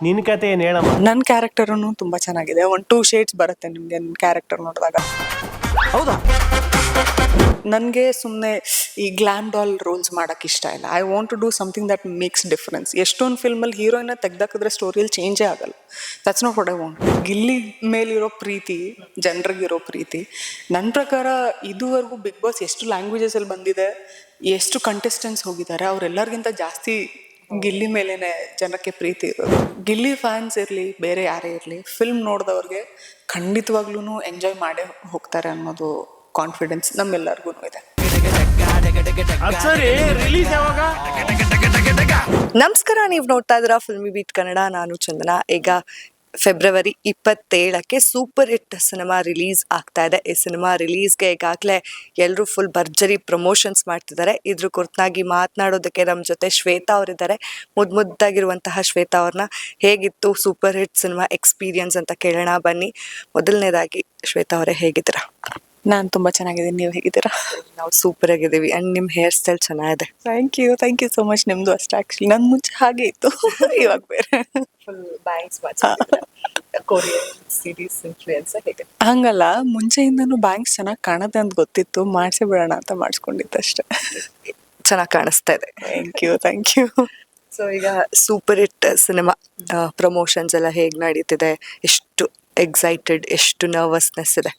ನಿನ್ ಕತೆ ಏನ್ ಹೇಳಮ್ಮ? ನನ್ನ ಕ್ಯಾರೆಕ್ಟರ್ನು ತುಂಬಾ ಚೆನ್ನಾಗಿದೆ. 1-2 ಶೇಡ್ಸ್ ಬರುತ್ತೆ ನಿಮ್ಗೆ ನನ್ನ ಕ್ಯಾರೆಕ್ಟರ್ ನೋಡಿದಾಗ. ಹೌದಾ? ನನಗೆ ಸುಮ್ಮನೆ ಈ ಗ್ಲಾಮ್ ಡಾಲ್ ರೋಲ್ಸ್ ಮಾಡೋಕ್ಕೆ ಇಷ್ಟ ಇಲ್ಲ. I want to do something that makes difference. ಎಷ್ಟೊಂದು ಫಿಲ್ಮಲ್ಲಿ ಹೀರೋಯಿನ ತೆಗ್ದಾಕಿದ್ರೆ ಸ್ಟೋರಿಯಲ್ಲಿ ಚೇಂಜೇ ಆಗಲ್ಲ. That's not what I want. Gilli ಮೇಲಿರೋ ಪ್ರೀತಿ, ಜನರಿಗಿರೋ ಪ್ರೀತಿ, ನನ್ನ ಪ್ರಕಾರ ಇದುವರೆಗೂ ಬಿಗ್ ಬಾಸ್ ಎಷ್ಟು ಲ್ಯಾಂಗ್ವೇಜಸಲ್ಲಿ ಬಂದಿದೆ, ಎಷ್ಟು ಕಂಟೆಸ್ಟೆಂಟ್ಸ್ ಹೋಗಿದ್ದಾರೆ, ಅವರೆಲ್ಲರಿಗಿಂತ ಜಾಸ್ತಿ ಗಿಲ್ಲಿ ಮೇಲೇನೆ ಜನಕ್ಕೆ ಪ್ರೀತಿ ಇರೋದು. ಗಿಲ್ಲಿ ಫ್ಯಾನ್ಸ್ ಇರಲಿ, ಬೇರೆ ಯಾರೇ ಇರಲಿ, ಫಿಲ್ಮ್ ನೋಡಿದವ್ರಿಗೆ ಖಂಡಿತವಾಗ್ಲೂ ಎಂಜಾಯ್ ಮಾಡೇ ಹೋಗ್ತಾರೆ ಅನ್ನೋದು ಕಾನ್ಫಿಡೆನ್ಸ್ ನಮ್ಮೆಲ್ಲರಿಗೂ ಇದೆ. ಸರಿ, ರಿಲೀಸ್ ಯಾವಾಗ? ನಮಸ್ಕಾರ, ನೀವು ನೋಡ್ತಾ ಇದ್ದೀರಾ ಫಿಲ್ಮಿ ಬೀಟ್ ಕನ್ನಡ. ನಾನು ಚಂದನ. ಈಗ ಫೆಬ್ರವರಿ 27ಕ್ಕೆ ಸೂಪರ್ ಹಿಟ್ ಸಿನಿಮಾ ರಿಲೀಸ್ ಆಗ್ತಾ ಇದೆ. ಈ ಸಿನಿಮಾ ರಿಲೀಸ್ಗೆ ಈಗಾಗಲೇ ಎಲ್ಲರೂ ಫುಲ್ ಭರ್ಜರಿ ಪ್ರಮೋಷನ್ಸ್ ಮಾಡ್ತಿದ್ದಾರೆ. ಇದ್ರ ಕುರಿತಾಗಿ ಮಾತನಾಡೋದಕ್ಕೆ ನಮ್ಮ ಜೊತೆ ಶ್ವೇತಾ ಅವರಿದ್ದಾರೆ. ಮುದ್ದಾಗಿರುವಂತಹ ಶ್ವೇತಾ ಅವ್ರನ್ನ ಹೇಗಿತ್ತು ಸೂಪರ್ ಹಿಟ್ ಸಿನಿಮಾ ಎಕ್ಸ್ಪೀರಿಯನ್ಸ್ ಅಂತ ಕೇಳೋಣ ಬನ್ನಿ. ಮೊದಲನೇದಾಗಿ ಶ್ವೇತಾ ಅವರೇ, ಹೇಗಿದ್ದೀರಾ? ನಾನು ತುಂಬ ಚೆನ್ನಾಗಿದ್ದೀನಿ. ನೀವು ಹೇಗಿದ್ದೀರಾ? ನಾವು ಸೂಪರ್ ಆಗಿದ್ದೀವಿ. ಆ್ಯಂಡ್ ನಿಮ್ಮ ಹೇರ್ ಸ್ಟೈಲ್ ಚೆನ್ನಾಗಿದೆ. Thank you so much. ನಿಮ್ಮದು ಅಷ್ಟೇ. ಆ್ಯಕ್ಚುಲಿ ನನ್ನ ಮುಂಚೆ ಹಾಗೆ ಇತ್ತು, ಇವಾಗ ಬೇರೆ. Full bangs Korean series influence ಹೇಗೆ? ಹಂಗಲ್ಲ, ಮುಂಚೆಯಿಂದನೂ ಬ್ಯಾಂಕ್ಸ್ ಚೆನ್ನಾಗಿ ಕಾಣುತ್ತೆ ಅಂತ ಗೊತ್ತಿತ್ತು, ಮಾಡಿಸಿ ಬಿಡೋಣ ಅಂತ ಮಾಡಿಸ್ಕೊಂಡಿತ್ತು ಅಷ್ಟೇ. ಚೆನ್ನಾಗಿ ಕಾಣಿಸ್ತಾ ಇದೆ. Thank you. ಸೊ ಈಗ ಸೂಪರ್ ಹಿಟ್ ಸಿನಿಮಾ ಪ್ರಮೋಷನ್ಸ್ ಎಲ್ಲ ಹೇಗೆ ನಡೀತಿದೆ? ಎಷ್ಟು ಎಕ್ಸೈಟೆಡ್, ಎಷ್ಟು ನರ್ವಸ್ನೆಸ್ ಇದೆ?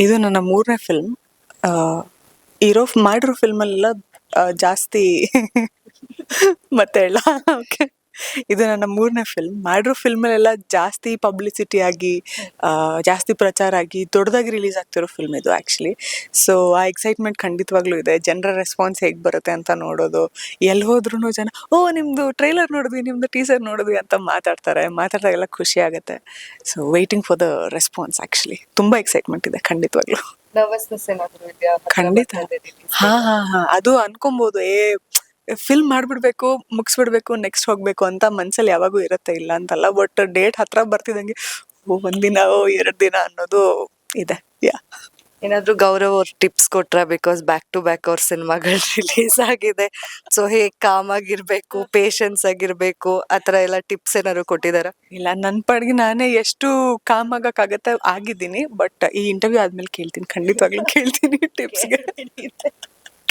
ಇದು ನನ್ನ 3ನೇ ಫಿಲ್ಮ್. ಮಾಡಿರೋ ಫಿಲ್ಮಲ್ಲೆಲ್ಲ ಜಾಸ್ತಿ ಮತ್ತೆ ಹೇಳ. ಓಕೆ, ಇದು ನನ್ನ 3ನೇ ಫಿಲ್ಮ್. ಮಾಡಿರೋ ಫಿಲ್ಮಲ್ಲೆಲ್ಲ ಜಾಸ್ತಿ ಪಬ್ಲಿಸಿಟಿ ಆಗಿ, ಜಾಸ್ತಿ ಪ್ರಚಾರ ಆಗಿ, ದೊಡ್ಡದಾಗಿ ರಿಲೀಸ್ ಆಗ್ತಿರೋ ಫಿಲ್ಮ್ ಇದು ಆ್ಯಕ್ಚುಲಿ. ಸೊ ಆ ಎಕ್ಸೈಟ್ಮೆಂಟ್ ಖಂಡಿತವಾಗ್ಲೂ ಇದೆ. ಜನರ ರೆಸ್ಪಾನ್ಸ್ ಹೇಗೆ ಬರುತ್ತೆ ಅಂತ ನೋಡೋದು. ಎಲ್ಲಿ ಹೋದ್ರೂ ಜನ ನಿಮ್ಮದು ಟ್ರೈಲರ್ ನೋಡಿದ್ವಿ, ನಿಮ್ಮದು ಟೀಸರ್ ನೋಡಿದ್ವಿ ಅಂತ ಮಾತಾಡ್ದಾಗೆಲ್ಲ ಖುಷಿ ಆಗುತ್ತೆ. So waiting for the response. Actually ತುಂಬ ಎಕ್ಸೈಟ್ಮೆಂಟ್ ಇದೆ ಖಂಡಿತವಾಗ್ಲೂ. ನರ್ವಸ್ನೆಸ್ ಏನಾದರೂ ಇದೆಯಾ? ಖಂಡಿತ. ಅದು ಅನ್ಕೊಬೋದು, ಫಿಲ್ಮ್ ಮಾಡ್ಬಿಡ್ಬೇಕು, ಮುಗಿಸ್ಬಿಡ್ಬೇಕು, ನೆಕ್ಸ್ಟ್ ಹೋಗ್ಬೇಕು ಅಂತ ಮನ್ಸಲ್ಲಿ ಯಾವಾಗೂ ಇರುತ್ತೆ, ಇಲ್ಲ ಅಂತಲ್ಲ. ಬಟ್ ಡೇಟ್ ಹತ್ರ ಬರ್ತಿದಂಗೆ ಒಂದಿನ 2 ದಿನ ಅನ್ನೋದು ಇದೆ. ಏನಾದರೂ ಗೌರವ್ ಅವ್ರ ಟಿಪ್ಸ್ ಕೊಟ್ರ? ಬಿಕಾಸ್ ಬ್ಯಾಕ್ ಟು ಬ್ಯಾಕ್ ಅವ್ರ ಸಿನಿಮಾಗಳು ರಿಲೀಸ್ ಆಗಿದೆ. ಸೊ ಹೇಗೆ ಕಾಮ್ ಆಗಿರ್ಬೇಕು, ಪೇಷನ್ಸ್ ಆಗಿರ್ಬೇಕು, ಆ ಥರ ಎಲ್ಲ ಟಿಪ್ಸ್ ಏನಾದ್ರು ಕೊಟ್ಟಿದಾರ? ಇಲ್ಲ, ನನ್ನ ಪಾಡಿಗೆ ನಾನೇ ಎಷ್ಟು ಕಾಮ್ ಆಗಕ್ಕಾಗತ್ತೆ ಆಗಿದ್ದೀನಿ. ಬಟ್ ಈ ಇಂಟರ್ವ್ಯೂ ಆದ್ಮೇಲೆ ಕೇಳ್ತೀನಿ, ಖಂಡಿತವಾಗ್ಲೂ ಕೇಳ್ತೀನಿ ಟಿಪ್ಸ್ಗೆ.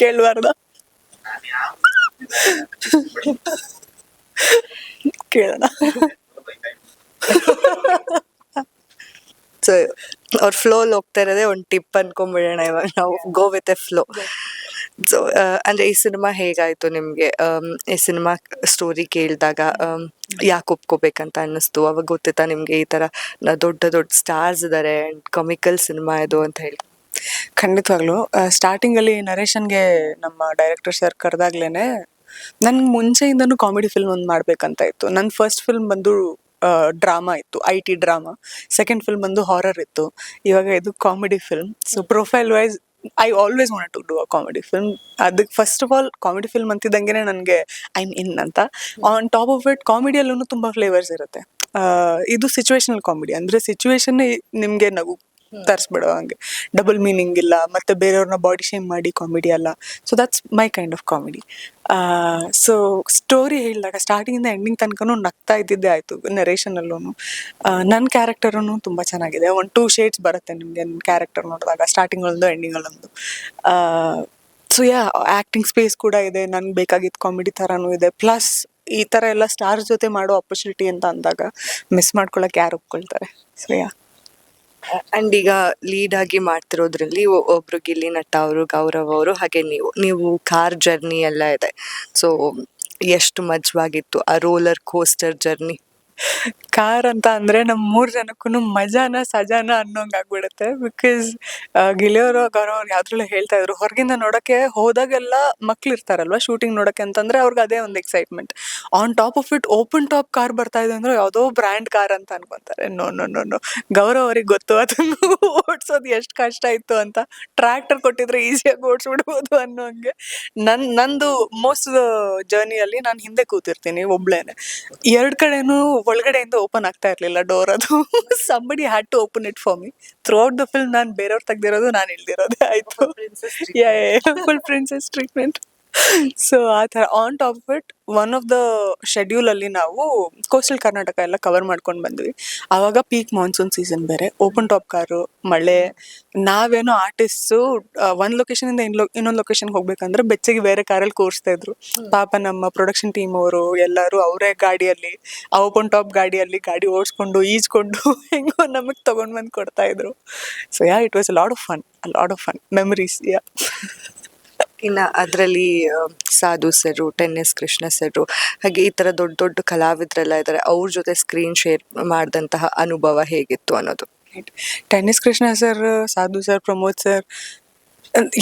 ಕೇಳಬಾರ್ದ? ಕೇಳೋಣ. ಸೊ ಅವ್ರ ಫ್ಲೋಲ್ಲಿ ಹೋಗ್ತಾ ಇರೋದೇ ಒಂದು ಟಿಪ್ ಅನ್ಕೊಂಡ್ಬಿಡೋಣ ಇವಾಗ ನಾವು. Go with A flow. So ಅಂದರೆ ಈ ಸಿನಿಮಾ ಹೇಗಾಯಿತು ನಿಮಗೆ? ಈ ಸಿನಿಮಾ ಸ್ಟೋರಿ ಕೇಳಿದಾಗ ಯಾಕೆ ಒಪ್ಕೋಬೇಕಂತ ಅನ್ನಿಸ್ತು? ಅವಾಗ ಗೊತ್ತಿತ್ತಾ ನಿಮಗೆ ಈ ಥರ ದೊಡ್ಡ ಸ್ಟಾರ್ಸ್ ಇದ್ದಾರೆ, ಕಾಮಿಕಲ್ ಸಿನಿಮಾ ಇದು ಅಂತ ಹೇಳಿ? ಖಂಡಿತವಾಗ್ಲೂ ಸ್ಟಾರ್ಟಿಂಗಲ್ಲಿ ನರೇಶನ್ಗೆ ನಮ್ಮ ಡೈರೆಕ್ಟರ್ ಸರ್ ಕರೆದಾಗ್ಲೇನೆ ನನ್ಗೆ ಮುಂಚೆಯಿಂದನೂ ಕಾಮಿಡಿ ಫಿಲ್ಮ್ ಒಂದು ಮಾಡ್ಬೇಕಂತ ಇತ್ತು. ನನ್ನ ಫಸ್ಟ್ ಫಿಲ್ಮ್ ಬಂದು ಡ್ರಾಮಾ ಇತ್ತು, IT ಡ್ರಾಮಾ. ಸೆಕೆಂಡ್ ಫಿಲ್ಮ್ ಬಂದು ಹಾರರ್ ಇತ್ತು. ಇವಾಗ ಇದು comedy film. So profile wise I always want to do a comedy film. ಅದಕ್ಕೆ first of all comedy film ಅಂತಿದ್ದಂಗೆ ನನಗೆ ಐಮ್ ಇನ್ ಅಂತ. ಆನ್ ಟಾಪ್ ಆಫ್ ಇಟ್ ಕಾಮಿಡಿಯಲ್ಲೂ ತುಂಬ ಫ್ಲೇವರ್ಸ್ ಇರುತ್ತೆ. ಇದು ಸಿಚುವೇಶನಲ್ ಕಾಮಿಡಿ, ಅಂದರೆ ಸಿಚುವೇಶನ್ ನಿಮಗೆ ನಗು ತರಿಸ್ಬಿಡೋ ಹಂಗೆ, ಡಬಲ್ ಮೀನಿಂಗ್ ಇಲ್ಲ, ಮತ್ತೆ ಬೇರೆಯವ್ರನ್ನ ಬಾಡಿ ಶೇಮ್ ಮಾಡಿ ಕಾಮಿಡಿ ಅಲ್ಲ. So that's my kind of comedy. So story ಹೇಳಿದಾಗ ಸ್ಟಾರ್ಟಿಂಗಿಂದ ಎಂಡಿಂಗ್ ತನಕನೂ ನಗ್ತಾ ಇದ್ದಿದ್ದೇ ಆಯಿತು. ನರೇಶನಲ್ಲೂ ನನ್ನ ಕ್ಯಾರೆಕ್ಟರೂ ತುಂಬ ಚೆನ್ನಾಗಿದೆ. 1-2 ಶೇಡ್ಸ್ ಬರುತ್ತೆ ನಿಮಗೆ ನನ್ನ ಕ್ಯಾರೆಕ್ಟರ್ ನೋಡಿದಾಗ, ಸ್ಟಾರ್ಟಿಂಗಲ್ಲೊಂದು ಎಂಡಿಂಗಲ್ಲೊಂದು. ಸೊ ಆ್ಯಕ್ಟಿಂಗ್ ಸ್ಪೇಸ್ ಕೂಡ ಇದೆ, ನನಗೆ ಬೇಕಾಗಿದ್ದು ಕಾಮಿಡಿ ಥರನೂ ಇದೆ. ಪ್ಲಸ್ ಈ ಥರ ಎಲ್ಲ ಸ್ಟಾರ್ಸ್ ಜೊತೆ ಮಾಡೋ ಆಪರ್ಚುನಿಟಿ ಅಂತ ಅಂದಾಗ ಮಿಸ್ ಮಾಡ್ಕೊಳಕ್ಕೆ ಯಾರು ಒಪ್ಕೊಳ್ತಾರೆ? ಸೊ ಅಂಡ್ ಈಗ ಲೀಡ್ ಆಗಿ ಮಾಡ್ತಿರೋದ್ರಲ್ಲಿ ಒಬ್ರು ಗಿಲ್ಲಿ ನಟ ಅವರು, ಗೌರವ್ ಅವರು, ಹಾಗೆ ನೀವು ಕಾರ್ ಜರ್ನಿ ಎಲ್ಲ ಇದೆ. ಸೊ ಎಷ್ಟು ಮಜವಾಗಿತ್ತು ಆ ರೋಲರ್ ಕೋಸ್ಟರ್ ಜರ್ನಿ? ಕಾರ್ ಅಂತ ಅಂದರೆ ನಮ್ಮ 3 ಜನಕ್ಕೂ ಮಜಾನ ಸಜಾನ ಅನ್ನೋಂಗೆ ಆಗ್ಬಿಡುತ್ತೆ. ಬಿಕಾಸ್ ಗಿಳಿಯವರು ಗೌರವ್ ಅವ್ರು ಯಾವ್ದ್ರಲ್ಲೂ ಹೇಳ್ತಾ ಇದ್ರು, ಹೊರಗಿಂದ ನೋಡೋಕ್ಕೆ ಹೋದಾಗೆಲ್ಲ ಮಕ್ಳು ಇರ್ತಾರಲ್ವ ಶೂಟಿಂಗ್ ನೋಡೋಕ್ಕೆ ಅಂತಂದರೆ ಅವ್ರಿಗೆ ಅದೇ ಒಂದು excitement. On top of it open top car ಬರ್ತಾ ಇದೆ ಅಂದರೆ ಯಾವುದೋ ಬ್ರ್ಯಾಂಡ್ ಕಾರ್ ಅಂತ ಅನ್ಕೊತಾರೆ. ನೋ ಗೌರವ್ ಅವ್ರಿಗೆ ಗೊತ್ತು ಅದನ್ನು ಓಡಿಸೋದು ಎಷ್ಟು ಕಷ್ಟ ಇತ್ತು ಅಂತ. ಟ್ರ್ಯಾಕ್ಟರ್ ಕೊಟ್ಟಿದ್ರೆ ಈಸಿಯಾಗಿ ಓಡಿಸ್ಬಿಡ್ಬೋದು ಅನ್ನೋ ಹಂಗೆ. ನಂದು ಮೋಸ್ಟ್ ಜರ್ನಿಯಲ್ಲಿ ನಾನು ಹಿಂದೆ ಕೂತಿರ್ತೀನಿ ಒಬ್ಳೇನೆ. 2 ಕಡೆನೂ ಒಳಗಡೆಯಿಂದ ಓಪನ್ ಆಗ್ತಾ ಇರ್ಲಿಲ್ಲ ಡೋರ್. ಅದು somebody had to open it for me. Throughout the film ನಾನು ಬೇರೆಯವ್ರು ತೆಗ್ದಿರೋದು, ನಾನು ಇಳ್ದಿರೋದೇ ಆಯ್ತು. Full princess treatment. ಸೊ ಆ ಥರ on top of it one of the schedule ಅಲ್ಲಿ ನಾವು ಕೋಸ್ಟಲ್ ಕರ್ನಾಟಕ ಎಲ್ಲ ಕವರ್ ಮಾಡ್ಕೊಂಡು ಬಂದ್ವಿ. ಆವಾಗ ಪೀಕ್ ಮಾನ್ಸೂನ್ ಸೀಸನ್ ಬೇರೆ, ಓಪನ್ ಟಾಪ್ ಕಾರು, ಮಳೆ. ನಾವೇನೋ ಆರ್ಟಿಸ್ಟು ಒಂದ್ ಲೊಕೇಶನ್ ಇಂದ ಇನ್ನೊಂದು ಲೊಕೇಶನ್ ಹೋಗ್ಬೇಕಂದ್ರೆ ಬೆಚ್ಚಗೆ ಬೇರೆ ಕಾರಲ್ಲಿ ಕೂರಿಸ್ತಾ ಇದ್ರು. ಪಾಪ ನಮ್ಮ ಪ್ರೊಡಕ್ಷನ್ ಟೀಮ್ ಅವರು ಎಲ್ಲರೂ ಅವರೇ ಗಾಡಿಯಲ್ಲಿ, ಆ ಓಪನ್ ಟಾಪ್ ಗಾಡಿಯಲ್ಲಿ ಗಾಡಿ ಓಡಿಸ್ಕೊಂಡು ಈಜ್ಕೊಂಡು ಹೆಂಗೋ ನಮಗ್ ತಗೊಂಡ್ ಬಂದ್ ಕೊಡ್ತಾ ಇದ್ರು. So yeah, it was lot of fun memories. Yeah. ಇನ್ನ ಅದರಲ್ಲಿ ಸಾಧು ಸರು, ಟೆನ್ನಿಸ್ ಕೃಷ್ಣ ಸರು, ಹಾಗೆ ಈ ತರ ದೊಡ್ಡ ದೊಡ್ಡ ಕಲಾವಿದರೆಲ್ಲ ಇದ್ದಾರೆ, ಅವ್ರ ಜೊತೆ ಸ್ಕ್ರೀನ್ ಶೇರ್ ಮಾಡಿದಂತಹ ಅನುಭವ ಹೇಗಿತ್ತು ಅನ್ನೋದು. ಟೆನ್ನಿಸ್ ಕೃಷ್ಣ ಸರ್, ಸಾಧು ಸರ್, ಪ್ರಮೋದ್ ಸರ್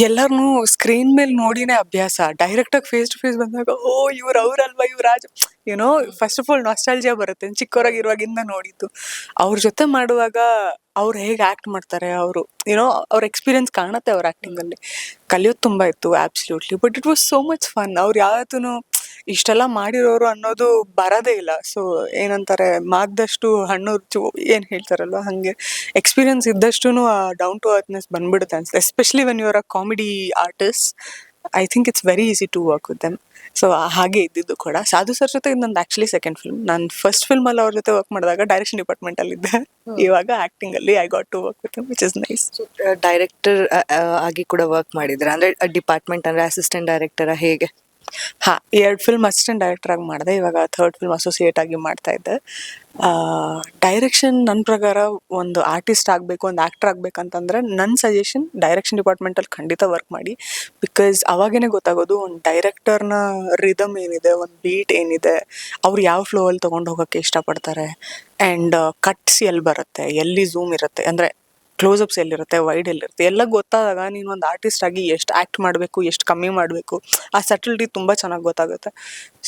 ಎಲ್ಲಾರ್ನು ಸ್ಕ್ರೀನ್ ಮೇಲೆ ನೋಡಿನೇ ಅಭ್ಯಾಸ. ಡೈರೆಕ್ಟ್ ಆಗಿ ಫೇಸ್ ಟು ಫೇಸ್ ಬಂದಾಗ ಓ ಅವ್ರಲ್ವಾ ಇವ್ರ ರಾಜ್, ಏನೋ ಫಸ್ಟ್ ಆಫ್ ಆಲ್ ನಾಸ್ಟಾಲ್ಜಿಯಾ ಬರುತ್ತೆ ಚಿಕ್ಕವರಾಗಿರುವಾಗಿಂದ ನೋಡಿದ್ದು. ಅವ್ರ ಜೊತೆ ಮಾಡುವಾಗ ಅವ್ರು ಹೇಗೆ ಆಕ್ಟ್ ಮಾಡ್ತಾರೆ, ಅವರು ಏನೋ ಅವ್ರ ಎಕ್ಸ್ಪೀರಿಯನ್ಸ್ ಕಾಣುತ್ತೆ ಅವ್ರ ಆಕ್ಟಿಂಗ್ ಅಲ್ಲಿ. ಕಲಿಯೋದು ತುಂಬಾ ಇತ್ತು absolutely, but it was so much fun. ಅವ್ರು ಯಾವತ್ತೂ ಇಷ್ಟೆಲ್ಲ ಮಾಡಿರೋರು ಅನ್ನೋದು ಬರೋದೇ ಇಲ್ಲ. ಸೊ ಏನಂತಾರೆ, ಮಾಗ್ದಷ್ಟು ಹಣ್ಣು ಏನ್ ಹೇಳ್ತಾರಲ್ವ, ಹಂಗೆ ಎಕ್ಸ್ಪೀರಿಯನ್ಸ್ ಇದ್ದಷ್ಟು ಡೌನ್ ಟು ಅರ್ತ್ನೆಸ್ ಬಂದ್ಬಿಡುತ್ತೆ ಅನ್ಸುತ್ತೆ. Especially when you are a comedy artist, I think it's very easy to work with them. So ಹಾಗೆ ಇದ್ದಿದ್ದು ಕೂಡ. ಸಾಧು ಸರ್ ಜೊತೆ ಇದು ನಂದು ಆಕ್ಚುಲಿ ಸೆಕೆಂಡ್ ಫಿಲ್ಮ್. ನಾನು ಫಸ್ಟ್ ಫಿಲ್ಮ್ ಅಲ್ಲಿ ಅವ್ರ ಜೊತೆ ವರ್ಕ್ ಮಾಡಿದಾಗ ಡೈರೆಕ್ಷನ್ ಡಿಪಾರ್ಟ್ಮೆಂಟ್ ಅಲ್ಲಿ ಇದ್ದೆ. ಇವಾಗ ಆಕ್ಟಿಂಗ್ ಅಲ್ಲಿ I got to work with him, which is nice. Director ಆಗಿ ಕೂಡ ವರ್ಕ್ ಮಾಡಿದ್ರೆ, ಅಂದ್ರೆ ಡಿಪಾರ್ಟ್ಮೆಂಟ್ ಅಂದ್ರೆ ಅಸಿಸ್ಟೆಂಟ್ ಡೈರೆಕ್ಟರ್ ಹೇಗೆ? ಹಾ, 2 ಫಿಲ್ಮ್ ಅಸಿಸ್ಟೆಂಟ್ ಡೈರೆಕ್ಟರ್ ಆಗಿ ಮಾಡಿದೆ. ಇವಾಗ 3rd ಫಿಲ್ಮ್ ಅಸೋಸಿಯೇಟ್ ಆಗಿ ಮಾಡ್ತಾ ಇದ್ದೆ. ಡೈರೆಕ್ಷನ್ ನನ್ನ ಪ್ರಕಾರ ಒಂದು ಆರ್ಟಿಸ್ಟ್ ಆಗಬೇಕು, ಒಂದು ಆಕ್ಟರ್ ಆಗ್ಬೇಕಂತಂದ್ರೆ ನನ್ನ ಸಜೆಷನ್ ಡೈರೆಕ್ಷನ್ ಡಿಪಾರ್ಟ್ಮೆಂಟ್ ಅಲ್ಲಿ ಖಂಡಿತ ವರ್ಕ್ ಮಾಡಿ. ಬಿಕಾಸ್ ಅವಾಗೇನೆ ಗೊತ್ತಾಗೋದು ಒಂದು ಡೈರೆಕ್ಟರ್ನ ರಿದಮ್ ಏನಿದೆ, ಒಂದು ಬೀಟ್ ಏನಿದೆ, ಅವ್ರು ಯಾವ ಫ್ಲೋ ಅಲ್ಲಿ ತಗೊಂಡು ಹೋಗೋಕ್ಕೆ ಇಷ್ಟಪಡ್ತಾರೆ, ಆ್ಯಂಡ್ ಕಟ್ಸ್ ಎಲ್ಲಿ ಬರುತ್ತೆ, ಎಲ್ಲಿ ಝೂಮ್ ಇರುತ್ತೆ, ಅಂದರೆ ಕ್ಲೋಸಪ್ಸ್ ಎಲ್ಲಿರುತ್ತೆ, ವೈಡ್ ಎಲ್ಲಿರುತ್ತೆ, ಎಲ್ಲ ಗೊತ್ತಾದಾಗ ನೀನು ಒಂದು ಆರ್ಟಿಸ್ಟ್ ಆಗಿ ಎಷ್ಟು ಆ್ಯಕ್ಟ್ ಮಾಡಬೇಕು, ಎಷ್ಟು ಕಮ್ಮಿ ಮಾಡಬೇಕು, ಆ ಸಟಲ್ಟಿ ತುಂಬ ಚೆನ್ನಾಗಿ ಗೊತ್ತಾಗುತ್ತೆ.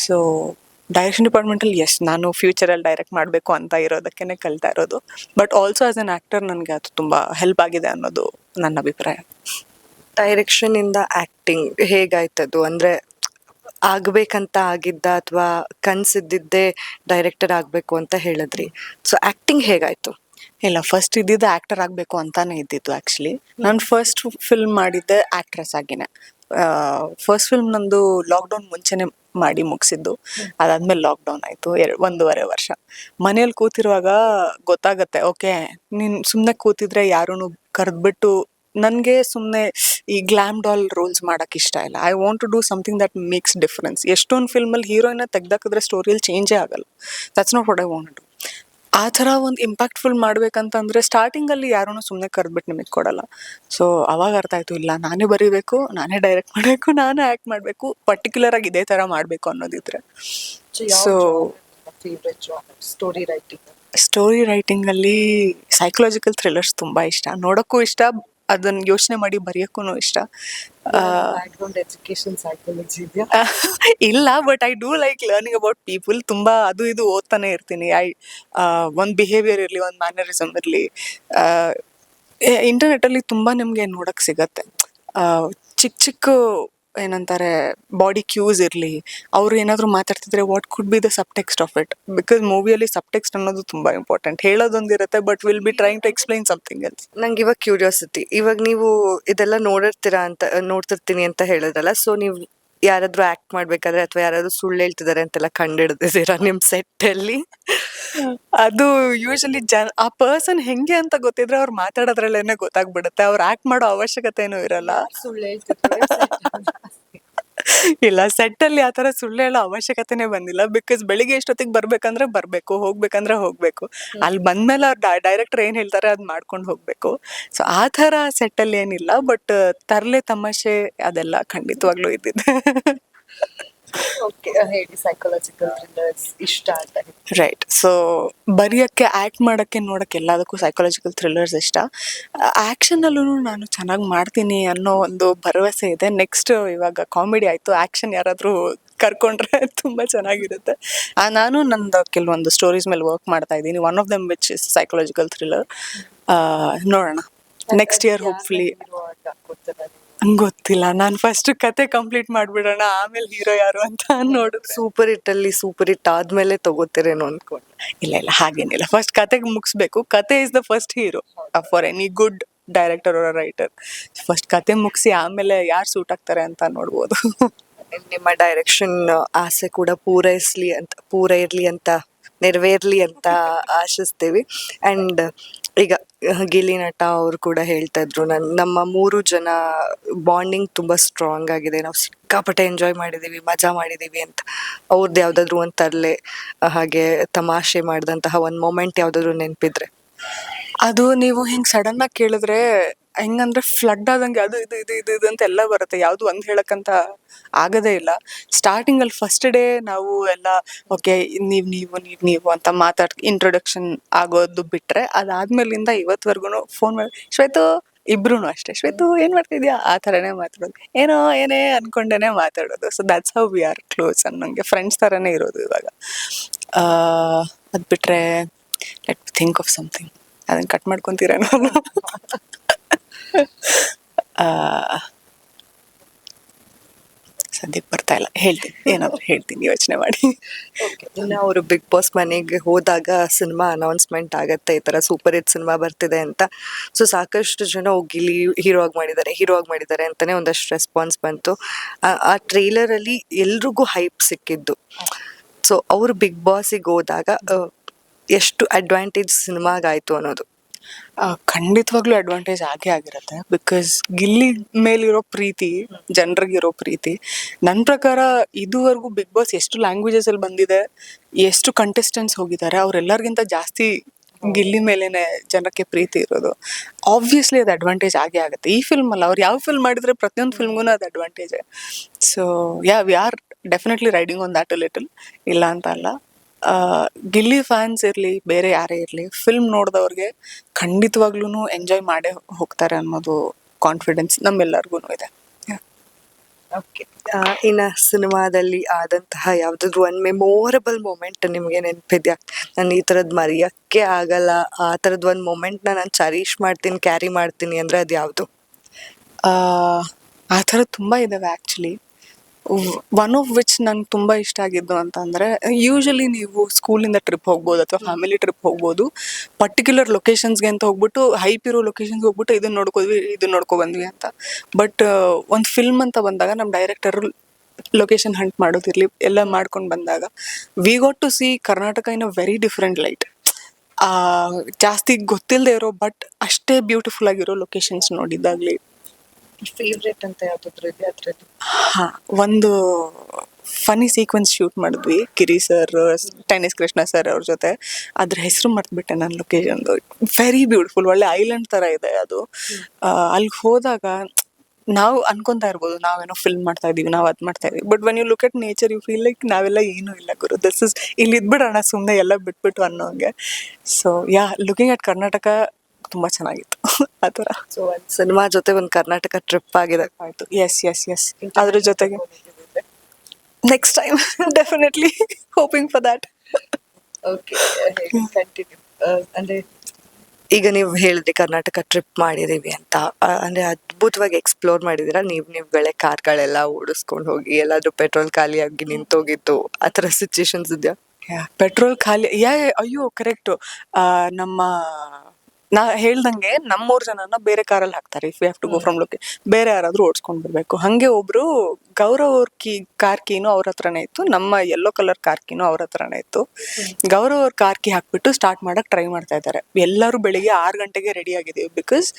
ಸೊ ಡೈರೆಕ್ಷನ್ ಡಿಪಾರ್ಟ್ಮೆಂಟಲ್ಲಿ ನಾನು ಫ್ಯೂಚರಲ್ಲಿ ಡೈರೆಕ್ಟ್ ಮಾಡಬೇಕು ಅಂತ ಇರೋದಕ್ಕೇ ಕಲಿತಾ ಇರೋದು. But also as an actor ನನಗೆ ಅದು ತುಂಬ ಹೆಲ್ಪ್ ಆಗಿದೆ ಅನ್ನೋದು ನನ್ನ ಅಭಿಪ್ರಾಯ. ಡೈರೆಕ್ಷನ್ ಇಂದ ಆಕ್ಟಿಂಗ್ ಹೇಗಾಯ್ತದು? ಅಂದ್ರೆ ಆಗ್ಬೇಕಂತ ಆಗಿದ್ದ ಅಥವಾ ಕನ್ಸಿದ್ದಿದ್ದೇ ಡೈರೆಕ್ಟರ್ ಆಗ್ಬೇಕು ಅಂತ ಹೇಳಿದ್ರಿ. ಸೊ ಆಕ್ಟಿಂಗ್ ಹೇಗಾಯ್ತು? ಇಲ್ಲ, ಫಸ್ಟ್ ಇದ್ದಿದ್ದು ಆ್ಯಕ್ಟರ್ ಆಗಬೇಕು ಅಂತಾನೆ ಇದ್ದಿದ್ದು. ಆ್ಯಕ್ಚುಲಿ ನಾನು ಫಸ್ಟ್ ಫಿಲ್ಮ್ ಮಾಡಿದ್ದೆ ಆ್ಯಕ್ಟ್ರೆಸ್ ಆಗಿನೇ. ಫಸ್ಟ್ ಫಿಲ್ಮ್ ನಂದು ಲಾಕ್ಡೌನ್ ಮುಂಚೆನೆ ಮಾಡಿ ಮುಗಿಸಿದ್ದು. ಅದಾದ್ಮೇಲೆ ಲಾಕ್ಡೌನ್ ಆಯಿತು 1.5 ವರ್ಷ. ಮನೇಲಿ ಕೂತಿರುವಾಗ ಗೊತ್ತಾಗತ್ತೆ, ಓಕೆ ನೀನು ಸುಮ್ಮನೆ ಕೂತಿದ್ರೆ ಯಾರೂ ಕರೆದ್ಬಿಟ್ಟು, ನನಗೆ ಸುಮ್ಮನೆ ಈ ಗ್ಲಾಮ್ ಡಾಲ್ ರೋಲ್ಸ್ ಮಾಡೋಕೆ ಇಷ್ಟ ಇಲ್ಲ. I want to do something that makes difference. ಎಷ್ಟೊಂದು ಫಿಲ್ಮಲ್ಲಿ ಹೀರೋಯಿನ ತೆಗ್ದಾಕಿದ್ರೆ ಸ್ಟೋರಿಯಲ್ಲಿ ಚೇಂಜೇ ಆಗಲ್ಲ. That's not what I want to. ಆ ಥರ ಒಂದು ಇಂಪ್ಯಾಕ್ಟ್ಫುಲ್ ಮಾಡ್ಬೇಕಂತಂದ್ರೆ ಸ್ಟಾರ್ಟಿಂಗಲ್ಲಿ ಯಾರೂ ಸುಮ್ಮನೆ ಕರೆದ್ಬಿಟ್ಟು ನಿಮಗೆ ಕೊಡಲ್ಲ. ಸೊ ಅವಾಗ ಅರ್ಥ ಆಯಿತು, ಇಲ್ಲ ನಾನೇ ಬರೀಬೇಕು, ನಾನೇ ಡೈರೆಕ್ಟ್ ಮಾಡಬೇಕು, ನಾನೇ ಆ್ಯಕ್ಟ್ ಮಾಡಬೇಕು, ಪರ್ಟಿಕ್ಯುಲರ್ ಆಗಿ ಇದೇ ಥರ ಮಾಡಬೇಕು ಅನ್ನೋದಿದ್ರೆ. ಸೊ ಸ್ಟೋರಿ ರೈಟಿಂಗಲ್ಲಿ ಸೈಕಲಾಜಿಕಲ್ ಥ್ರಿಲ್ಲರ್ಸ್ ತುಂಬ ಇಷ್ಟ, ನೋಡೋಕ್ಕೂ ಇಷ್ಟ, ಅದನ್ನ ಯೋಚನೆ ಮಾಡಿ ಬರೆಯೋಕ್ಕೂ ಇಷ್ಟ. ಇಲ್ಲ, but I do like learning about people. ತುಂಬಾ ಅದು ಇದು ಓದ್ತಾನೆ ಇರ್ತೀನಿ. ಒಂದು ಬಿಹೇವಿಯರ್ ಇರಲಿ, ಒಂದು ಮ್ಯಾನರಿಸಮ್ ಇರಲಿ, ಇಂಟರ್ನೆಟ್ಟಲ್ಲಿ ತುಂಬ ನಿಮಗೆ ನೋಡಕ್ ಸಿಗತ್ತೆ. ಚಿಕ್ಕ ಚಿಕ್ಕ ಏನಂತಾರೆ ಬಾಡಿ ಕ್ಯೂಸ್ ಇರಲಿ, ಅವ್ರು ಏನಾದರೂ ಮಾತಾಡ್ತಿದ್ರೆ what could be the subtext of it. Because ಮೂವಿಯಲ್ಲಿ ಸಬ್ ಟೆಕ್ಸ್ಟ್ ಅನ್ನೋದು ತುಂಬ ಇಂಪಾರ್ಟೆಂಟ್. ಹೇಳೋದೊಂದಿರುತ್ತೆ, but will be trying to explain something else. ನಂಗೆ ಇವಾಗ ಕ್ಯೂರಿಯಾಸಿಟಿ, ಇವಾಗ ನೀವು ಇದೆಲ್ಲ ನೋಡ್ತಿರ್ತೀನಿ ಅಂತ ಹೇಳಿದ್ರಲ್ಲ, ಸೊ ನೀವು ಯಾರಾದ್ರೂ ಆಕ್ಟ್ ಮಾಡ್ಬೇಕಾದ್ರೆ ಅಥವಾ ಯಾರಾದ್ರೂ ಸುಳ್ಳು ಹೇಳ್ತಿದ್ದಾರೆ ಅಂತೆಲ್ಲ ಕಂಡಿಡ್ದಿದ್ದೀರಾ ನಿಮ್ ಸೆಟ್ ಅಲ್ಲಿ? ಅದು ಯೂಶಲಿ ಆ ಪರ್ಸನ್ ಹೆಂಗೆ ಅಂತ ಗೊತ್ತಿದ್ರೆ ಅವ್ರು ಮಾತಾಡೋದ್ರಲ್ಲೇನೆ ಗೊತ್ತಾಗ್ಬಿಡುತ್ತೆ. ಅವ್ರು ಆಕ್ಟ್ ಮಾಡೋ ಅವಶ್ಯಕತೆನೂ ಇರಲ್ಲ. ಸುಳ್ಳು ಹೇಳ್ತಿದ್ದಾರೆ ಇಲ್ಲ, ಸೆಟ್ ಅಲ್ಲಿ ಆತರ ಸುಳ್ಳು ಹೇಳೋ ಅವಶ್ಯಕತೆನೇ ಬಂದಿಲ್ಲ. ಬಿಕಾಸ್ ಬೆಳಿಗ್ಗೆ ಎಷ್ಟೊತ್ತಿಗೆ ಬರ್ಬೇಕಂದ್ರೆ ಬರ್ಬೇಕು, ಹೋಗ್ಬೇಕಂದ್ರೆ ಹೋಗ್ಬೇಕು. ಅಲ್ಲಿ ಬಂದ್ಮೇಲೆ ಅವ್ರು ಡೈರೆಕ್ಟರ್ ಏನ್ ಹೇಳ್ತಾರೆ ಅದ್ ಮಾಡ್ಕೊಂಡು ಹೋಗ್ಬೇಕು. ಸೊ ಆ ತರ ಸೆಟ್ ಅಲ್ಲಿ ಏನಿಲ್ಲ, ಬಟ್ ತರ್ಲೆ ತಮಾಷೆ ಅದೆಲ್ಲ ಖಂಡಿತವಾಗ್ಲೂ ಇದ್ದಿದೆ. ಹೇಳಿ, ಸೈಕಾಲಜಿಕಲ್ ಥ್ರಿಲ್ಲರ್ಸ್ ಇಷ್ಟ ಅಂತ. ರೈಟ್. ಸೊ ಬರೆಯೋಕ್ಕೆ, ಆ್ಯಕ್ಟ್ ಮಾಡೋಕ್ಕೆ, ನೋಡೋಕ್ಕೆ ಎಲ್ಲದಕ್ಕೂ ಸೈಕಾಲಜಿಕಲ್ ಥ್ರಿಲ್ಲರ್ಸ್ ಇಷ್ಟ. ಆ್ಯಕ್ಷನಲ್ಲೂ ನಾನು ಚೆನ್ನಾಗಿ ಮಾಡ್ತೀನಿ ಅನ್ನೋ ಒಂದು ಭರವಸೆ ಇದೆ. ನೆಕ್ಸ್ಟ್ ಇವಾಗ ಕಾಮಿಡಿ ಆಯಿತು, ಆ್ಯಕ್ಷನ್ ಯಾರಾದರೂ ಕರ್ಕೊಂಡ್ರೆ ತುಂಬ ಚೆನ್ನಾಗಿರುತ್ತೆ. ನಾನು ನಂದು ಕೆಲವೊಂದು ಸ್ಟೋರೀಸ್ ಮೇಲೆ ವರ್ಕ್ ಮಾಡ್ತಾ ಇದ್ದೀನಿ. One of them which is psychological thriller. ನೋಡೋಣ, ನೆಕ್ಸ್ಟ್ ಇಯರ್ ಹೋಪ್ಫುಲಿ. ಗೊತ್ತಿಲ್ಲ, ನಾನು ಫಸ್ಟ್ ಕತೆ ಕಂಪ್ಲೀಟ್ ಮಾಡ್ಬಿಡೋಣ, ಆಮೇಲೆ ಹೀರೋ ಯಾರು ಅಂತ ನೋಡಿದ್ರೆ. ಸೂಪರ್ ಹಿಟ್ ಅಲ್ಲಿ ಸೂಪರ್ ಹಿಟ್ ಆದ್ಮೇಲೆ ತಗೋತೀರೇನೋ ಅನ್ಕೊಂಡು. ಇಲ್ಲ, ಹಾಗೇನಿಲ್ಲ. ಫಸ್ಟ್ ಕತೆಗೆ ಮುಗಿಸ್ಬೇಕು. ಕತೆ is the first hero for any good director or writer. First ಕತೆ ಮುಗಿಸಿ ಆಮೇಲೆ ಯಾರು ಸೂಟ್ ಆಗ್ತಾರೆ ಅಂತ ನೋಡ್ಬೋದು. ನಿಮ್ಮ ಡೈರೆಕ್ಷನ್ ಆಸೆ ಕೂಡ ಪೂರೈರ್ಲಿ ಅಂತ ನೆರವೇರ್ಲಿ ಅಂತ ಆಶಿಸ್ತೀವಿ. ಅಂಡ್ ಈಗ ಗಿಲ್ಲಿ ನಟ ಅವರು ಕೂಡ ಹೇಳ್ತಾ ಇದ್ರು, ನಮ್ಮ 3 ಜನ ಬಾಂಡಿಂಗ್ ತುಂಬಾ ಸ್ಟ್ರಾಂಗ್ ಆಗಿದೆ, ನಾವು ಸಿಕ್ಕಾಪಟ್ಟೆ ಎಂಜಾಯ್ ಮಾಡಿದೀವಿ, ಮಜಾ ಮಾಡಿದೀವಿ ಅಂತ. ಅವ್ರದ್ದು ಯಾವ್ದಾದ್ರು ಒಂದ್ ತರ್ಲೆ ಹಾಗೆ ತಮಾಷೆ ಮಾಡಿದಂತಹ ಒಂದ್ ಮೊಮೆಂಟ್ ಯಾವ್ದಾದ್ರು ನೆನ್ಪಿದ್ರೆ? ಅದು ನೀವು ಹಿಂಗ್ ಸಡನ್ ಆಗಿ ಕೇಳಿದ್ರೆ ಹೆಂಗಂದ್ರೆ ಫ್ಲಡ್ ಆದಂಗೆ ಅದು ಇದು ಇದು ಇದು ಇದು ಅಂತ ಎಲ್ಲ ಬರುತ್ತೆ, ಯಾವ್ದು ಒಂದ್ ಹೇಳಕ್ಕಂತ ಆಗದೇ ಇಲ್ಲ. ಸ್ಟಾರ್ಟಿಂಗ್ ಅಲ್ಲಿ ಫಸ್ಟ್ ಡೇ ನಾವು ಎಲ್ಲ ಓಕೆ ನೀವು ಅಂತ ಇಂಟ್ರೊಡಕ್ಷನ್ ಆಗೋದು ಬಿಟ್ರೆ, ಅದಾದ್ಮೇಲಿಂದ ಇವತ್ವರ್ಗುನು ಫೋನ್ ಮಾಡಿ ಶ್ವೇತು, ಇಬ್ರುನು ಅಷ್ಟೇ, ಶ್ವೇತು ಏನ್ ಮಾಡ್ತಿದ್ಯಾ ಆ ಥರನೇ ಮಾತಾಡೋದು, ಏನೇ ಅನ್ಕೊಂಡೇನೆ ಮಾತಾಡೋದು. So that's how we are close ಅನ್ನಂಗೆ, ಫ್ರೆಂಡ್ಸ್ ಥರನೇ ಇರೋದು ಇವಾಗ. ಅದ್ ಬಿಟ್ರೆ ಲೆಟ್ ಥಿಂಕ್ ಆಫ್ ಸಮಥಿಂಗ್, ಅದನ್ನ ಕಟ್ ಮಾಡ್ಕೊಂತೀರ ನಾನು. ಸದ್ಯಕ್ಕೆ ಬರ್ತಾ ಇಲ್ಲ, ಹೇಳ್ತೀನಿ, ಏನಾದ್ರು ಹೇಳ್ತೀನಿ, ಯೋಚನೆ ಮಾಡಿ. ಇನ್ನು ಅವರು ಬಿಗ್ ಬಾಸ್ ಮನೆಗೆ ಹೋದಾಗ ಸಿನಿಮಾ ಅನೌನ್ಸ್ಮೆಂಟ್ ಆಗತ್ತೆ, ಈ ತರ ಸೂಪರ್ ಹಿಟ್ ಸಿನಿಮಾ ಬರ್ತಿದೆ ಅಂತ. ಸೊ ಸಾಕಷ್ಟು ಜನ ಗಿಲ್ಲಿ ಹೀರೋ ಆಗಿ ಮಾಡಿದ್ದಾರೆ ಅಂತಾನೆ ಒಂದಷ್ಟು ರೆಸ್ಪಾನ್ಸ್ ಬಂತು. ಆ ಟ್ರೇಲರ್ ಅಲ್ಲಿ ಎಲ್ರಿಗೂ ಹೈಪ್ ಸಿಕ್ಕಿದ್ದು. ಸೊ ಅವ್ರು ಬಿಗ್ ಬಾಸಿಗೆ ಹೋದಾಗ ಎಷ್ಟು ಅಡ್ವಾಂಟೇಜ್ ಸಿನಿಮಾಗಾಯ್ತು ಅನ್ನೋದು? ಖಂಡಿತವಾಗ್ಲೂ ಅಡ್ವಾಂಟೇಜ್ ಆಗೇ ಆಗಿರತ್ತೆ. ಬಿಕಾಸ್ ಗಿಲ್ಲಿ ಮೇಲಿರೋ ಪ್ರೀತಿ, ಜನರಿಗಿರೋ ಪ್ರೀತಿ, ನನ್ನ ಪ್ರಕಾರ ಇದುವರೆಗೂ ಬಿಗ್ ಬಾಸ್ ಎಷ್ಟು ಲ್ಯಾಂಗ್ವೇಜಸ್ ಅಲ್ಲಿ ಬಂದಿದೆ, ಎಷ್ಟು ಕಂಟೆಸ್ಟೆಂಟ್ಸ್ ಹೋಗಿದ್ದಾರೆ, ಅವ್ರೆಲ್ಲರಿಗಿಂತ ಜಾಸ್ತಿ ಗಿಲ್ಲಿ ಮೇಲೇನೆ ಜನಕ್ಕೆ ಪ್ರೀತಿ ಇರೋದು. ಆಬ್ವಿಯಸ್ಲಿ ಅದು ಅಡ್ವಾಂಟೇಜ್ ಆಗೇ ಆಗುತ್ತೆ. ಈ ಫಿಲ್ಮ್ ಅಲ್ಲ, ಅವ್ರು ಯಾವ ಫಿಲ್ಮ್ ಮಾಡಿದ್ರೆ ಪ್ರತಿಯೊಂದು ಫಿಲ್ಮ್ಗೂ ಅದು advantage. So we are definitely riding on that a little, ಇಲ್ಲ ಅಂತ ಅಲ್ಲ. ಗಿಲ್ಲಿ ಫ್ಯಾನ್ಸ್ ಇರಲಿ, ಬೇರೆ ಯಾರೇ ಇರಲಿ, ಫಿಲ್ಮ್ ನೋಡಿದವ್ರಿಗೆ ಖಂಡಿತವಾಗ್ಲೂ ಎಂಜಾಯ್ ಮಾಡೇ ಹೋಗ್ತಾರೆ ಅನ್ನೋದು ಕಾನ್ಫಿಡೆನ್ಸ್ ನಮ್ಮೆಲ್ಲರಿಗೂ ಇದೆ. ಓಕೆ, ಇನ್ನು ಸಿನಿಮಾದಲ್ಲಿ ಆದಂತಹ ಯಾವ್ದಾದ್ರು ಒಂದು ಮೆಮೊರಬಲ್ ಮೂಮೆಂಟ್ ನಿಮಗೆ ನೆನಪಿದ್ಯಾ? ನಾನು ಈ ಥರದ್ದು ಮರೆಯೋಕ್ಕೆ ಆಗಲ್ಲ, ಆ ಥರದ್ದು ಒಂದು ಮೂಮೆಂಟ್ನ ನಾನು ಚರೀಶ್ ಮಾಡ್ತೀನಿ, ಕ್ಯಾರಿ ಮಾಡ್ತೀನಿ ಅಂದರೆ ಅದು ಯಾವುದು? ಆ ಥರ ತುಂಬ ಇದ್ದಾವೆ ಆ್ಯಕ್ಚುಲಿ. ಒನ್ ಆಫ್ ವಿಚ್ ನಂಗೆ ತುಂಬ ಇಷ್ಟ ಆಗಿದ್ದು ಅಂತಂದರೆ, ಯೂಶಲಿ ನೀವು ಸ್ಕೂಲಿಂದ ಟ್ರಿಪ್ ಹೋಗ್ಬೋದು ಅಥವಾ ಫ್ಯಾಮಿಲಿ ಟ್ರಿಪ್ ಹೋಗ್ಬೋದು, ಪರ್ಟಿಕ್ಯುಲರ್ ಲೊಕೇಶನ್ಸ್ಗೆ ಅಂತ ಹೋಗ್ಬಿಟ್ಟು, ಹೈಪ್ ಇರೋ ಲೊಕೇಶನ್ಸ್ಗೆ ಹೋಗ್ಬಿಟ್ಟು ಇದನ್ನ ನೋಡ್ಕೋದ್ವಿ, ಇದನ್ನ ನೋಡ್ಕೊಬಂದ್ವಿ ಅಂತ. ಬಟ್ ಒಂದು ಫಿಲ್ಮ್ ಅಂತ ಬಂದಾಗ ನಮ್ಮ ಡೈರೆಕ್ಟರ್ ಲೊಕೇಶನ್ ಹಂಟ್ ಮಾಡೋದಿರಲಿ ಎಲ್ಲ ಮಾಡ್ಕೊಂಡು ಬಂದಾಗ, we got to see Karnataka in a very different light. ಜಾಸ್ತಿ ಗೊತ್ತಿಲ್ಲದೆ ಇರೋ ಬಟ್ ಅಷ್ಟೇ ಬ್ಯೂಟಿಫುಲ್ ಆಗಿರೋ ಲೊಕೇಶನ್ಸ್ ನೋಡಿದ್ದಾಗಲಿ. ಫೇವ್ರೇಟ್ ಅಂತ ಯಾವ್ದಾದ್ರು ಇದೆ ಅದರಲ್ಲಿ? ಒಂದು ಫನಿ ಸೀಕ್ವೆನ್ಸ್ ಶೂಟ್ ಮಾಡಿದ್ವಿ ಕಿರಿ ಸರ್, ಟೆನಿಸ್ ಕೃಷ್ಣ ಸರ್ ಅವ್ರ ಜೊತೆ. ಅದ್ರ ಹೆಸರು ಮರ್ತ್ಬಿಟ್ಟೆ ನಾನು ಲೊಕೇಶನ್ದು. ವೆರಿ ಬ್ಯೂಟಿಫುಲ್, ಒಳ್ಳೆ ಐಲ್ಯಾಂಡ್ ತರ ಇದೆ ಅದು. ಅಲ್ಲಿಗೆ ಹೋದಾಗ ನಾವು ಅನ್ಕೊಂತಾ ಇರ್ಬೋದು ನಾವೇನೋ ಫಿಲ್ಮ್ ಮಾಡ್ತಾ ಇದೀವಿ, ನಾವು ಅದ್ ಮಾಡ್ತಾ ಇದೀವಿ, but when you look at nature you feel like ನಾವೆಲ್ಲ ಏನೂ ಇಲ್ಲ ಗುರು, ದಿಸ್ ಇಸ್ ಇಲ್ಲಿ ಇದ್ಬಿಡೋಣ ಸುಮ್ಮನೆ ಎಲ್ಲ ಬಿಟ್ಬಿಟ್ಟು ಅನ್ನೋಂಗೆ. ಸೊ ಲುಕಿಂಗ್ ಅಟ್ ಕರ್ನಾಟಕ ತುಂಬಾ ಚೆನ್ನಾಗಿತ್ತು ಆ ಥರ. ಸೊ ಒಂದು ಸಿನಿಮಾ ಜೊತೆ ಒಂದು ಕರ್ನಾಟಕ ಟ್ರಿಪ್ ಆಗಿದೆ. ಆಯ್ತು, ಎಸ್ ಅದ್ರ ಜೊತೆಗೆ next time definitely hoping for that. Okay, continue. ಅಂದ್ರೆ ಈಗ ನೀವು ಹೇಳಿದ್ರಿ ಕರ್ನಾಟಕ ಟ್ರಿಪ್ ಮಾಡಿದೀವಿ ಅಂತ, ಅಂದ್ರೆ ಅದ್ಭುತವಾಗಿ ಎಕ್ಸ್ಪ್ಲೋರ್ ಮಾಡಿದೀರಾ. ನೀವುಗಳೇ ಕಾರ್ಗಳೆಲ್ಲ ಓಡಿಸ್ಕೊಂಡು ಹೋಗಿ ಎಲ್ಲಾದ್ರೂ ಪೆಟ್ರೋಲ್ ಖಾಲಿಯಾಗಿ ನಿಂತೋಗಿತ್ತು, ಆ ಥರ ಸಿಚುಯೇಷನ್ಸ್ ಇದೆಯಾ? ಪೆಟ್ರೋಲ್ ಖಾಲಿ, ಅಯ್ಯೋ ಕರೆಕ್ಟು. ನಮ್ಮ ನಾ ಹೇಳ್ದಂಗೆ ನಮ್ಮೂರ್ ಜನನ ಬೇರೆ ಕಾರಲ್ಲಿ ಹಾಕ್ತಾರೆ if we have to go from location, ಬೇರೆ ಯಾರಾದ್ರೂ ಓಡಿಸ್ಕೊಂಡ್ ಬರ್ಬೇಕು. ಹಂಗೆ ಒಬ್ರು ಗೌರವ್ ಅವ್ರ ಕಾರ್ ಕೀನು ಅವ್ರ ಹತ್ರನೇ ಇತ್ತು, ನಮ್ಮ ಯೆಲ್ಲೋ ಕಲರ್ ಕಾರ್ ಕೀನು ಅವ್ರ ಹತ್ರನೇ ಇತ್ತು. ಗೌರವ್ ಅವ್ರ ಕಾರ್ ಕೀ ಹಾಕ್ಬಿಟ್ಟು ಸ್ಟಾರ್ಟ್ ಮಾಡಕ್ ಟ್ರೈ ಮಾಡ್ತಾ ಇದ್ದಾರೆ. ಎಲ್ಲರೂ ಬೆಳಿಗ್ಗೆ 6 ಗಂಟೆಗೆ ರೆಡಿ ಆಗಿದ್ದೀವಿ, ಬಿಕಾಸ್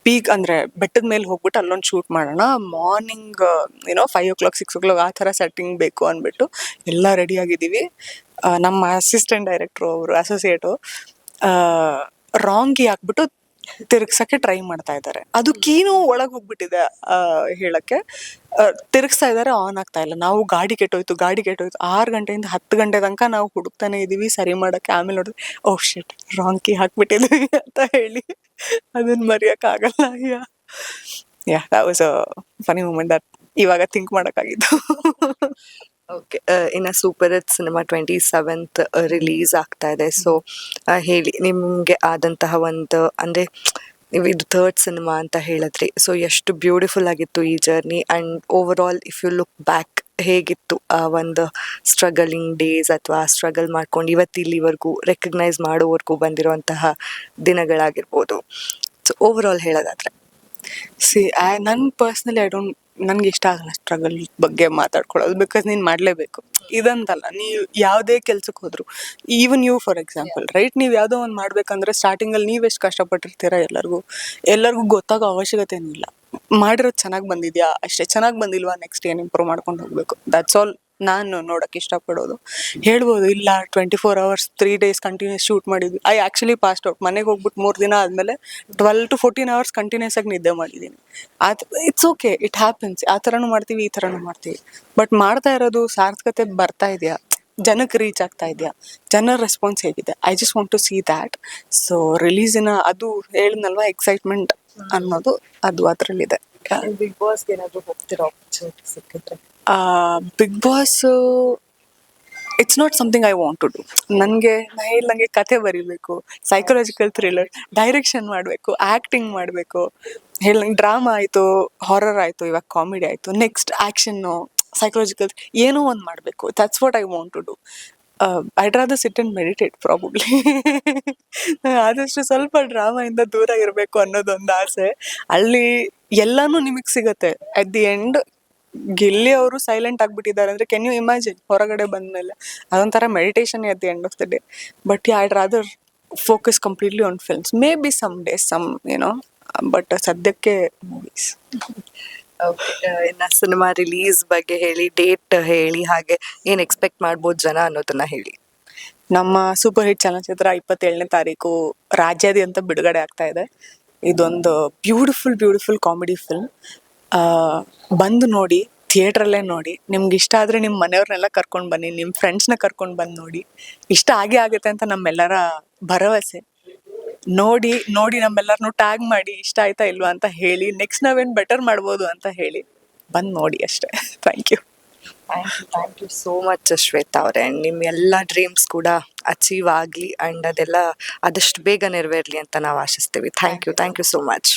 ಪೀಕ್ ಅಂದ್ರೆ ಬೆಟ್ಟದ ಮೇಲೆ ಹೋಗ್ಬಿಟ್ಟು ಅಲ್ಲೊಂದು ಶೂಟ್ ಮಾಡೋಣ, ಮಾರ್ನಿಂಗ್ 5 o'clock 6 o'clock ಆ ಥರ ಸೆಟ್ಟಿಂಗ್ ಬೇಕು ಅಂದ್ಬಿಟ್ಟು ಎಲ್ಲ ರೆಡಿ ಆಗಿದ್ದೀವಿ. ನಮ್ಮ ಅಸಿಸ್ಟೆಂಟ್ ಡೈರೆಕ್ಟ್ರು ಅವರು ಅಸೋಸಿಯೇಟು ರಾಂಗ್ ಕೀ ಹಾಕ್ಬಿಟ್ಟು ತಿರ್ಗ್ಸಕ್ಕೆ ಟ್ರೈ ಮಾಡ್ತಾ ಇದ್ದಾರೆ. ಅದು ಕೀನು ಒಳಗೆ ಹೋಗ್ಬಿಟ್ಟಿದೆ ಹೇಳಕ್ಕೆ. ತಿರ್ಗಿಸ್ತಾ ಇದ್ದಾರೆ, ಆನ್ ಆಗ್ತಾ ಇಲ್ಲ. ನಾವು ಗಾಡಿ ಕೆಟ್ಟೋಯ್ತು 6 ಗಂಟೆಯಿಂದ 10 ಗಂಟೆ ತನಕ ನಾವು ಹುಡುಕ್ತಾನೆ ಇದೀವಿ ಸರಿ ಮಾಡಕ್ಕೆ. ಆಮೇಲೆ ನೋಡಿದ್ರೆ ಓಹ್ ಶಿಟ್, ರಾಂಗ್ ಕೀ ಹಾಕ್ಬಿಟ್ಟಿದ್ವಿ ಅಂತ ಹೇಳಿ ಅದನ್ನ ಮರೆಯಕ್ ಆಗಲ್ಲ. that was a funny moment that ಇವಾಗ ಥಿಂಕ್ ಮಾಡಕ್ಕಾಗಿತ್ತು. ಓಕೆ, ಇನ್ನು super hit cinema 27th release ಆಗ್ತಾ ಇದೆ. ಸೊ ಹೇಳಿ, ನಿಮಗೆ ಆದಂತಹ ಒಂದು, ಅಂದರೆ ನೀವು ಇದು 3rd ಸಿನಿಮಾ ಅಂತ ಹೇಳಿದ್ರಿ, ಸೊ ಎಷ್ಟು ಬ್ಯೂಟಿಫುಲ್ ಆಗಿತ್ತು ಈ journey, and overall if you look back ಹೇಗಿತ್ತು ಆ ಒಂದು ಸ್ಟ್ರಗಲಿಂಗ್ ಡೇಸ್, ಅಥವಾ ಸ್ಟ್ರಗಲ್ ಮಾಡ್ಕೊಂಡು ಇಲ್ಲಿವರೆಗೂ ರೆಕಗ್ನೈಸ್ ಮಾಡೋವರೆಗೂ ಬಂದಿರುವಂತಹ ದಿನಗಳಾಗಿರ್ಬೋದು. ಸೊ ಓವರ್ ಆಲ್ ಹೇಳೋದಾದ್ರೆ ನನ್ ಪರ್ಸ್ನಲಿ ನನ್ಗೆ ಇಷ್ಟ ಆಗಲ್ಲ ಸ್ಟ್ರಗಲ್ ಬಗ್ಗೆ ಮಾತಾಡ್ಕೊಳ್ಳೋದು, ಬಿಕಾಸ್ ನೀನ್ ಮಾಡ್ಲೇಬೇಕು. ಇದಂತಲ್ಲ, ನೀವು ಯಾವುದೇ ಕೆಲ್ಸಕ್ಕೆ ಹೋದ್ರು, even you for example right, ನೀವು ಯಾವುದೋ ಒಂದು ಮಾಡ್ಬೇಕಂದ್ರೆ ಸ್ಟಾರ್ಟಿಂಗ್ ಅಲ್ಲಿ ನೀವ್ ಎಷ್ಟು ಕಷ್ಟಪಟ್ಟಿರ್ತೀರಾ ಎಲ್ಲರಿಗೂ ಗೊತ್ತಾಗೋ ಅವಶ್ಯಕತೆ ಏನಿಲ್ಲ. ಮಾಡಿರೋದು ಚೆನ್ನಾಗಿ ಬಂದಿದ್ಯಾ ಅಷ್ಟೇ, ಚೆನ್ನಾಗಿ ಬಂದಿಲ್ವಾ ನೆಕ್ಸ್ಟ್ ಏನ್ ಇಂಪ್ರೂವ್ ಮಾಡ್ಕೊಂಡು ಹೋಗ್ಬೇಕು, ದಟ್ಸ್ ಆಲ್. ನಾನು ನೋಡಕ್ ಇಷ್ಟಪಡೋದು. ಹೇಳ್ಬೋದು ಇಲ್ಲ 24 hours 3 days ಕಂಟಿನ್ಯೂಸ್ ಶೂಟ್ ಮಾಡಿದ್ವಿ, ಐ ಆಕ್ಚುಲಿ ಪಾಸ್ಟ್ ಔಟ್. ಮನೆಗೆ ಹೋಗ್ಬಿಟ್ಟು 3 ದಿನ ಆದ್ಮೇಲೆ 12 to 14 hours ಕಂಟಿನ್ಯೂಸ್ ಆಗಿ ನಿದ್ದೆ ಮಾಡಿದ್ದೀನಿ. It's okay, it happens. ಆ ಥರನೂ ಮಾಡ್ತೀವಿ, ಈ ಥರನೂ ಮಾಡ್ತೀವಿ. ಬಟ್ ಮಾಡ್ತಾ ಇರೋದು ಸಾರ್ಥಕತೆ ಬರ್ತಾ ಇದೆಯಾ, ಜನಕ್ಕೆ ರೀಚ್ ಆಗ್ತಾ ಇದೆಯಾ, ಜನರ ರೆಸ್ಪಾನ್ಸ್ ಹೇಗಿದೆ, I just want to see that. So ರಿಲೀಸಿನ ಅದು ಹೇಳಿದ್ನಲ್ವಾ ಎಕ್ಸೈಟ್ಮೆಂಟ್ ಅನ್ನೋದು, ಅದು ಅದರಲ್ಲಿದೆ. ಬಿಗ್ ಬಾಸ್ಗೆ ಏನಾದ್ರು ಹೋಗ್ತಿರೋ ಆಪರ್ಚುನಿಟಿ ಸಿಕ್ಕಿದ್ರೆ? Bigg Boss it's not something I want to do. ನನಗೆ ಹೇಳ್ದಂಗೆ ಕತೆ ಬರಿಬೇಕು, ಸೈಕಲಾಜಿಕಲ್ ಥ್ರಿಲ್ಲರ್, ಡೈರೆಕ್ಷನ್ ಮಾಡಬೇಕು, ಆ್ಯಕ್ಟಿಂಗ್ ಮಾಡಬೇಕು, ಹೇಳ್ದಂಗೆ ಡ್ರಾಮಾ ಆಯಿತು, ಹಾರರ್ ಆಯಿತು, ಇವಾಗ ಕಾಮಿಡಿ ಆಯಿತು, ನೆಕ್ಸ್ಟ್ ಆ್ಯಕ್ಷನ್ನು, ಸೈಕಲಾಜಿಕಲ್, ಏನೋ ಒಂದು ಮಾಡಬೇಕು. That's what I want to do. I'd rather sit and meditate probably. ಆದಷ್ಟು ಸ್ವಲ್ಪ ಡ್ರಾಮಾಯಿಂದ ದೂರ ಇರಬೇಕು ಅನ್ನೋದೊಂದು ಆಸೆ. ಅಲ್ಲಿ ಎಲ್ಲಾನು ನಿಮಗೆ ಸಿಗತ್ತೆ ಅಟ್ ದಿ ಎಂಡ್. ಗಿಲ್ಲಿ ಅವರು ಸೈಲೆಂಟ್ ಆಗ್ಬಿಟ್ಟಿದ್ದಾರೆ ಅಂದ್ರೆ, ಕ್ಯಾನ್ ಯು ಇಮ್ಯಾಜಿನ್ ಹೊರಗಡೆ ಬಂದ್ಮೇಲೆ? ಅದೊಂಥರ meditation at the end of the day. But I'd rather focus completely on films, maybe some days but ಸದ್ಯಕ್ಕೆ ಮೂವೀಸ್. ಇನ್ನ ಸಿನಿಮಾ ರಿಲೀಸ್ ಬಗ್ಗೆ ಹೇಳಿ, ಡೇಟ್ ಹೇಳಿ, ಹಾಗೆ ಏನ್ ಎಕ್ಸ್ಪೆಕ್ಟ್ ಮಾಡ್ಬೋದು ಜನ ಅನ್ನೋದನ್ನ ಹೇಳಿ. ನಮ್ಮ ಸೂಪರ್ ಹಿಟ್ ಚಲನಚಿತ್ರ 27ನೇ ತಾರೀಕು ರಾಜ್ಯಾದ್ಯಂತ ಬಿಡುಗಡೆ ಆಗ್ತಾ ಇದೆ. ಇದೊಂದು ಬ್ಯೂಟಿಫುಲ್ ಕಾಮಿಡಿ ಫಿಲ್ಮ್. ಬಂದು ನೋಡಿ, ಥಿಯೇಟ್ರಲ್ಲೇ ನೋಡಿ. ನಿಮ್ಗೆ ಇಷ್ಟ ಆದರೆ ನಿಮ್ಮ ಮನೆಯವ್ರನ್ನೆಲ್ಲ ಕರ್ಕೊಂಡು ಬನ್ನಿ, ನಿಮ್ಮ ಫ್ರೆಂಡ್ಸ್ನ ಕರ್ಕೊಂಡು ಬಂದು ನೋಡಿ. ಇಷ್ಟ ಆಗೇ ಆಗುತ್ತೆ ಅಂತ ನಮ್ಮೆಲ್ಲರ ಭರವಸೆ. ನೋಡಿ ನಮ್ಮೆಲ್ಲರನ್ನು ಟ್ಯಾಗ್ ಮಾಡಿ ಇಷ್ಟ ಆಯ್ತಾ ಇಲ್ವಾ ಅಂತ ಹೇಳಿ, ನೆಕ್ಸ್ಟ್ ನಾವೇನು ಬೆಟರ್ ಮಾಡ್ಬೋದು ಅಂತ ಹೇಳಿ ಬಂದು ನೋಡಿ ಅಷ್ಟೇ. Thank you so much Shweta ಅವರೇ. ಆ್ಯಂಡ್ ನಿಮ್ಮ ಎಲ್ಲ ಡ್ರೀಮ್ಸ್ ಕೂಡ ಅಚೀವ್ ಆಗಲಿ ಆ್ಯಂಡ್ ಅದೆಲ್ಲ ಆದಷ್ಟು ಬೇಗ ನೆರವೇರಲಿ ಅಂತ ನಾವು ಆಶಿಸ್ತೀವಿ. Thank you so much.